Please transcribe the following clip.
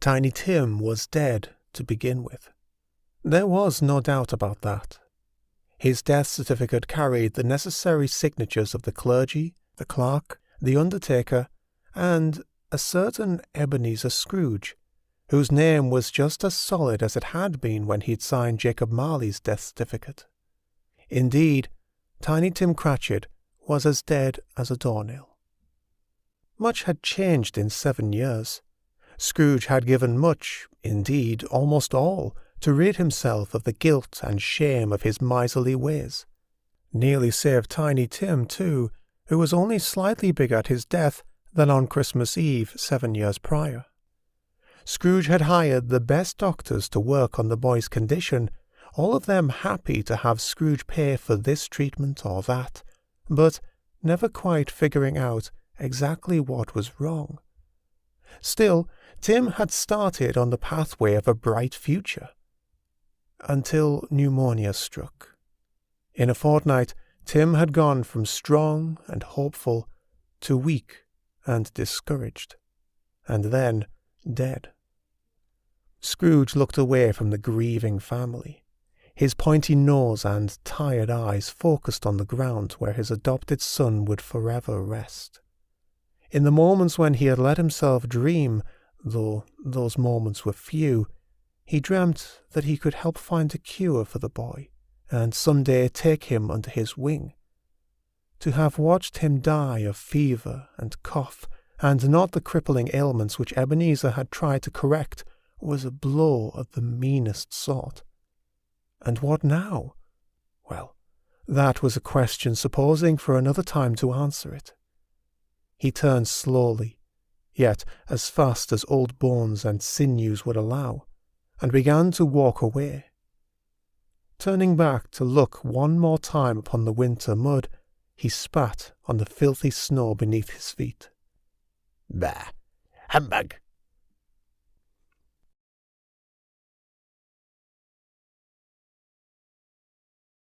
Tiny Tim was dead to begin with. There was no doubt about that. His death certificate carried the necessary signatures of the clergy, the clerk, the undertaker, and a certain Ebenezer Scrooge, whose name was just as solid as it had been when he'd signed Jacob Marley's death certificate. Indeed, Tiny Tim Cratchit was as dead as a doornail. Much had changed in 7 years. Scrooge had given much, indeed almost all, to rid himself of the guilt and shame of his miserly ways. Nearly saved Tiny Tim, too, who was only slightly bigger at his death than on Christmas Eve 7 years prior. Scrooge had hired the best doctors to work on the boy's condition, all of them happy to have Scrooge pay for this treatment or that, but never quite figuring out exactly what was wrong. Still, Tim had started on the pathway of a bright future. Until pneumonia struck. In a fortnight, Tim had gone from strong and hopeful to weak and discouraged, and then dead. Scrooge looked away from the grieving family, his pointy nose and tired eyes focused on the ground where his adopted son would forever rest. In the moments when he had let himself dream, though those moments were few, he dreamt that he could help find a cure for the boy, and someday take him under his wing. To have watched him die of fever and cough, and not the crippling ailments which Ebenezer had tried to correct, was a blow of the meanest sort. And what now? Well, that was a question supposing for another time to answer it. He turned slowly, yet as fast as old bones and sinews would allow, and began to walk away. Turning back to look one more time upon the winter mud, he spat on the filthy snow beneath his feet. "Bah! Humbug!"